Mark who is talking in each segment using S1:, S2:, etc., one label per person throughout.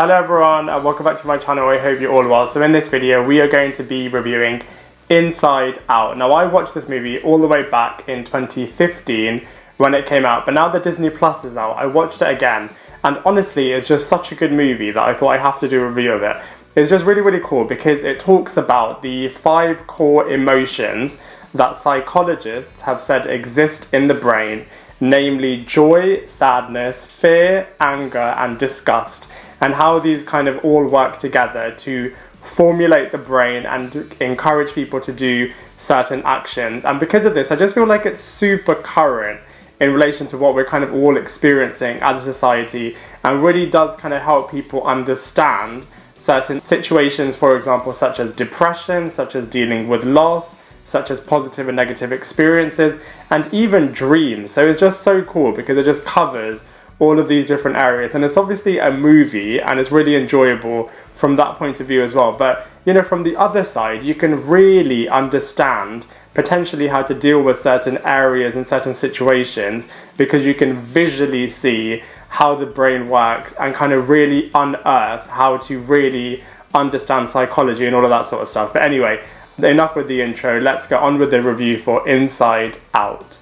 S1: Hello everyone and welcome back to my channel. I hope you're all well. So in this video we are going to be reviewing Inside Out. Now I watched this movie all the way back in 2015 when it came out, but now that Disney Plus is out, I watched it again, and honestly it's just such a good movie that I thought I have to do a review of it. It's just really cool because it talks about the 5 core emotions that psychologists have said exist in the brain, namely joy, sadness, fear, anger and disgust, and how these kind of all work together to formulate the brain and encourage people to do certain actions. And because of this, I just feel like it's super current in relation to what we're kind of all experiencing as a society, and really does kind of help people understand certain situations, for example, such as depression, such as dealing with loss, such as positive and negative experiences, and even dreams. So it's just so cool because it just covers all of these different areas, and it's obviously a movie and it's really enjoyable from that point of view as well. But you know, from the other side, you can really understand potentially how to deal with certain areas and certain situations because you can visually see how the brain works and kind of really unearth how to really understand psychology and all of that sort of stuff. But anyway, enough with the intro, let's get on with the review for Inside Out.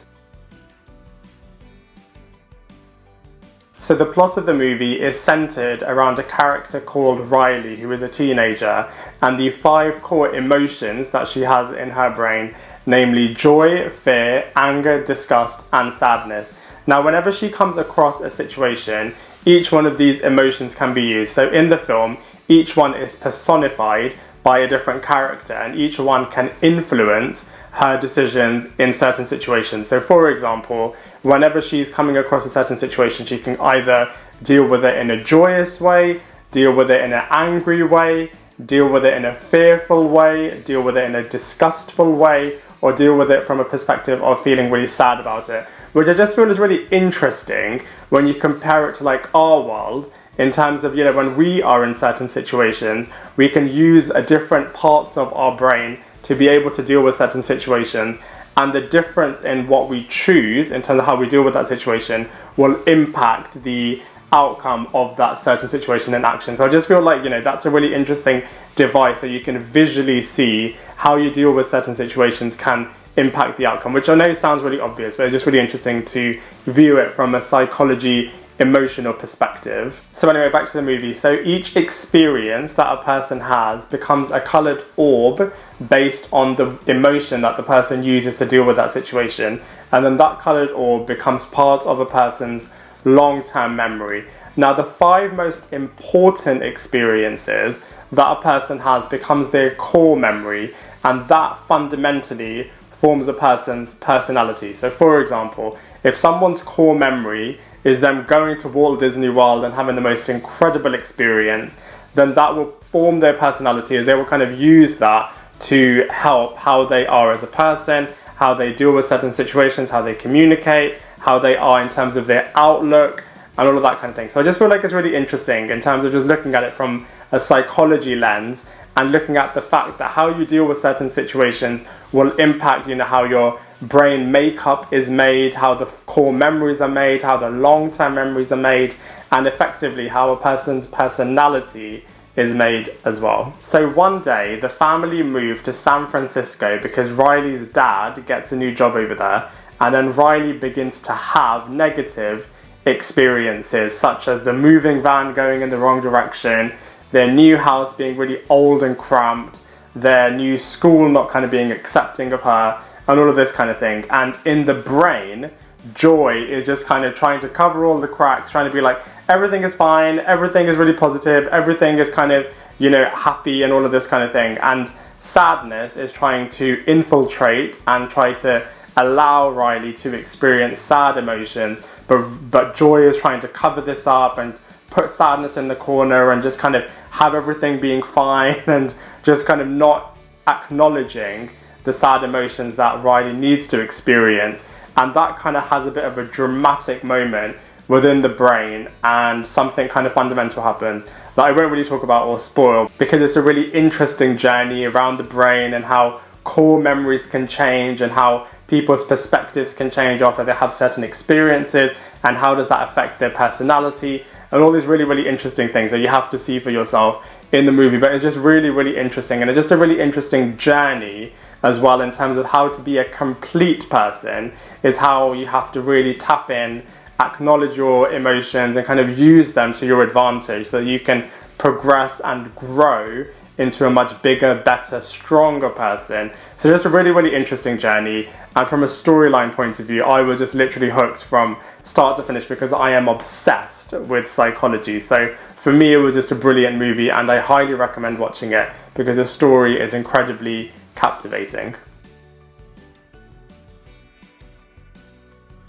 S1: So the plot of the movie is centered around a character called Riley, who is a teenager, and the 5 core emotions that she has in her brain, namely joy, fear, anger, disgust, and sadness. Now, whenever she comes across a situation, each one of these emotions can be used. So in the film, each one is personified by a different character, and each one can influence her decisions in certain situations. So for example, whenever she's coming across a certain situation, she can either deal with it in a joyous way, deal with it in an angry way, deal with it in a fearful way, deal with it in a disgustful way, or deal with it from a perspective of feeling really sad about it, which I just feel is really interesting when you compare it to like our world, in terms of, you know, when we are in certain situations, we can use different parts of our brain to be able to deal with certain situations, and the difference in what we choose in terms of how we deal with that situation will impact the outcome of that certain situation and action. So I just feel like, you know, that's a really interesting device that you can visually see how you deal with certain situations can impact the outcome, which I know sounds really obvious, but it's just really interesting to view it from a psychology emotional perspective. So anyway, back to the movie. So each experience that a person has becomes a coloured orb based on the emotion that the person uses to deal with that situation, and then that coloured orb becomes part of a person's long-term memory. Now the 5 most important experiences that a person has becomes their core memory, and that fundamentally forms a person's personality. So for example, if someone's core memory is them going to Walt Disney World and having the most incredible experience, then that will form their personality, as they will kind of use that to help how they are as a person, how they deal with certain situations, how they communicate, how they are in terms of their outlook, and all of that kind of thing. So I just feel like it's really interesting in terms of just looking at it from a psychology lens and looking at the fact that how you deal with certain situations will impact, you know, how your brain makeup is made, how the core memories are made, how the long-term memories are made, and effectively how a person's personality is made as well. So one day the family moved to San Francisco because Riley's dad gets a new job over there, and then Riley begins to have negative experiences such as the moving van going in the wrong direction, their new house being really old and cramped, their new school not kind of being accepting of her, and all of this kind of thing. And in the brain, joy is just kind of trying to cover all the cracks, trying to be like, everything is fine, everything is really positive, everything is kind of, you know, happy and all of this kind of thing. And sadness is trying to infiltrate and try to allow Riley to experience sad emotions, but joy is trying to cover this up and put sadness in the corner and just kind of have everything being fine and just kind of not acknowledging the sad emotions that Riley needs to experience. And that kind of has a bit of a dramatic moment within the brain, and something kind of fundamental happens that I won't really talk about or spoil, because it's a really interesting journey around the brain and how core memories can change and how people's perspectives can change after they have certain experiences, and how does that affect their personality. and all these really, really interesting things that you have to see for yourself in the movie. But it's just really, really interesting, and it's just a really interesting journey as well in terms of how to be a complete person, is how you have to really tap in, acknowledge your emotions, and kind of use them to your advantage so that you can progress and grow into a much bigger, better, stronger person. So just a really, really interesting journey. And from a storyline point of view, I was just literally hooked from start to finish because I am obsessed with psychology. So for me, it was just a brilliant movie, and I highly recommend watching it because the story is incredibly captivating.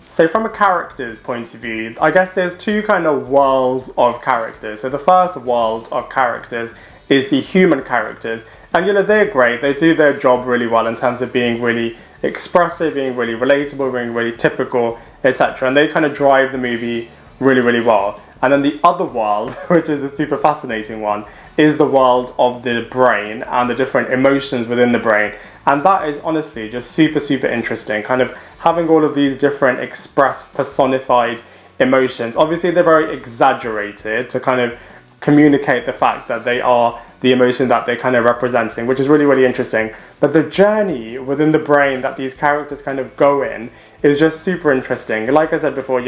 S1: So from a character's point of view, I guess there's two kind of worlds of characters. So the first world of characters is the human characters, and they're great, they do their job really well in terms of being really expressive, being really relatable, being really typical, etc., and they kind of drive the movie really, really well. And then the other world, which is the super fascinating one, is the world of the brain and the different emotions within the brain, and that is honestly just super, super interesting, kind of having all of these different expressed, personified emotions. Obviously they're very exaggerated to kind of communicate the fact that they are the emotion that they're kind of representing, which is really, really interesting. But the journey within the brain that these characters kind of go in is just super interesting. Like I said before,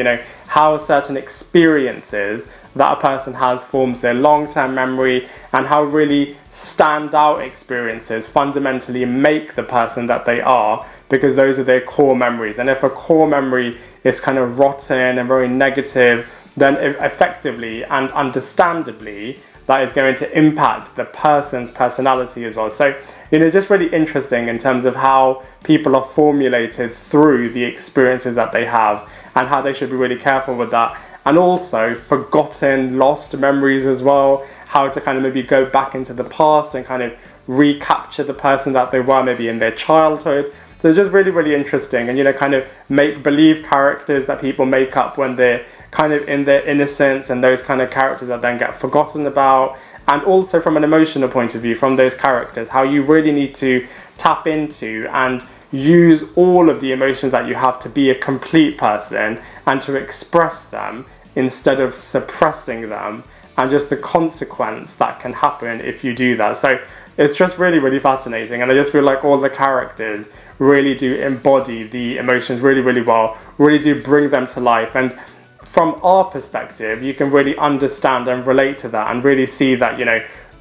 S1: how certain experiences that a person has forms their long-term memory, and how really standout experiences fundamentally make the person that they are, because those are their core memories. And if a core memory is kind of rotten and very negative, then effectively and understandably that is going to impact the person's personality as well. So just really interesting in terms of how people are formulated through the experiences that they have, and how they should be really careful with that. And also forgotten, lost memories as well, how to kind of maybe go back into the past and kind of recapture the person that they were maybe in their childhood. So it's just really, really interesting, and kind of make-believe characters that people make up when they're kind of in their innocence, and those kind of characters that then get forgotten about. And also from an emotional point of view, from those characters, how you really need to tap into and use all of the emotions that you have to be a complete person and to express them instead of suppressing them, and just the consequence that can happen if you do that. So it's just really, really fascinating, and I just feel like all the characters really do embody the emotions really, really well, really do bring them to life. And from our perspective, you can really understand and relate to that, and really see that,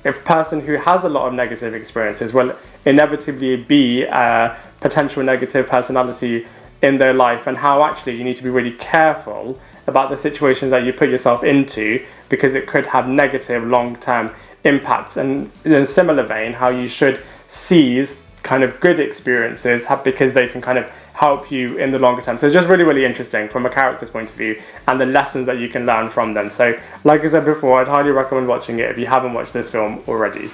S1: if a person who has a lot of negative experiences will inevitably be a potential negative personality in their life, and how actually you need to be really careful about the situations that you put yourself into, because it could have negative long-term impacts. And in a similar vein, how you should seize kind of good experiences because they can kind of help you in the longer term. So it's just really, really interesting from a character's point of view, and the lessons that you can learn from them. So like I said before, I'd highly recommend watching it if you haven't watched this film already.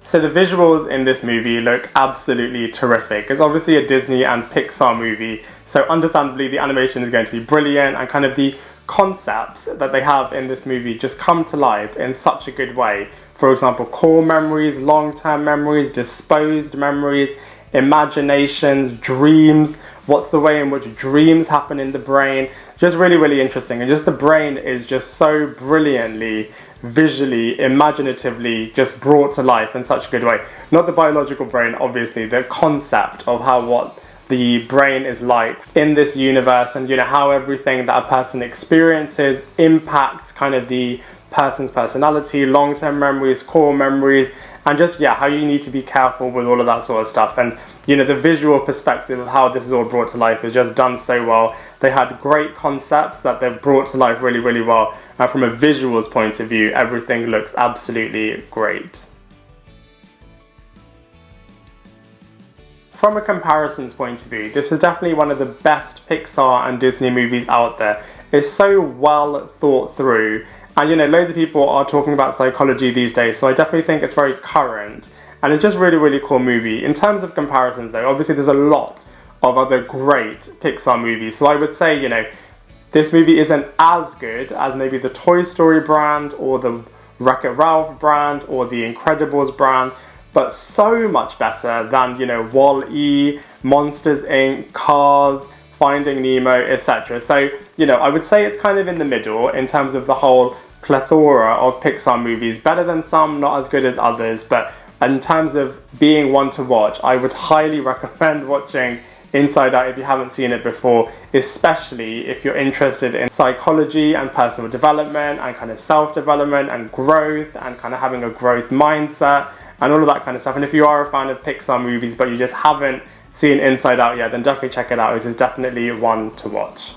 S1: So the visuals in this movie look absolutely terrific. It's obviously a Disney and Pixar movie, so understandably the animation is going to be brilliant, and kind of the concepts that they have in this movie just come to life in such a good way. For example, core memories, long-term memories, disposed memories, imaginations, dreams, what's the way in which dreams happen in the brain. Just really, really interesting. And just the brain is just so brilliantly, visually, imaginatively just brought to life in such a good way. Not the biological brain, obviously, the concept of what the brain is like in this universe, and how everything that a person experiences impacts kind of the person's personality, long-term memories, core memories, and just how you need to be careful with all of that sort of stuff. And the visual perspective of how this is all brought to life is just done so well. They had great concepts that they've brought to life really, really well, and from a visuals point of view, everything looks absolutely great. From a comparisons point of view, this is definitely one of the best Pixar and Disney movies out there. It's so well thought through, and loads of people are talking about psychology these days, so I definitely think it's very current, and it's just really, really cool movie. In terms of comparisons though, obviously there's a lot of other great Pixar movies, so I would say, this movie isn't as good as maybe the Toy Story brand, or the Wreck-It Ralph brand, or the Incredibles brand, but so much better than, Wall-E, Monsters Inc., Cars, Finding Nemo, etc. So, you know, I would say it's kind of in the middle in terms of the whole plethora of Pixar movies. Better than some, not as good as others, but in terms of being one to watch, I would highly recommend watching Inside Out if you haven't seen it before, especially if you're interested in psychology and personal development and kind of self-development and growth and kind of having a growth mindset and all of that kind of stuff. And if you are a fan of Pixar movies but you just haven't seen Inside Out yet, then definitely check it out. This is definitely one to watch.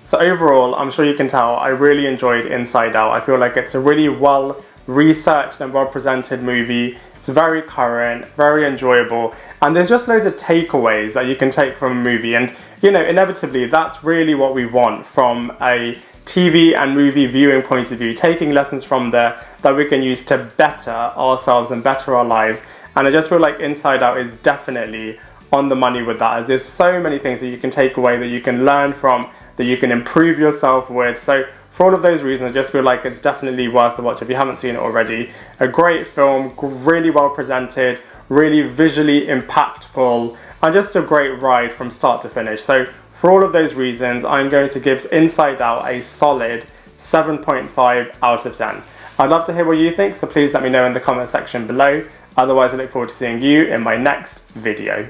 S1: So overall, I'm sure you can tell, I really enjoyed Inside Out. I feel like it's a really well researched and well presented movie. It's very current, very enjoyable, and there's just loads of takeaways that you can take from a movie. And you know, inevitably, that's really what we want from a TV and movie viewing point of view, taking lessons from there that we can use to better ourselves and better our lives. And I just feel like Inside Out is definitely on the money with that, as there's so many things that you can take away, that you can learn from, that you can improve yourself with. So for all of those reasons, I just feel like it's definitely worth the watch if you haven't seen it already. A great film, really well presented, really visually impactful, and just a great ride from start to finish. So for all of those reasons, I'm going to give Inside Out a solid 7.5 out of 10. I'd love to hear what you think, so please let me know in the comment section below. Otherwise, I look forward to seeing you in my next video.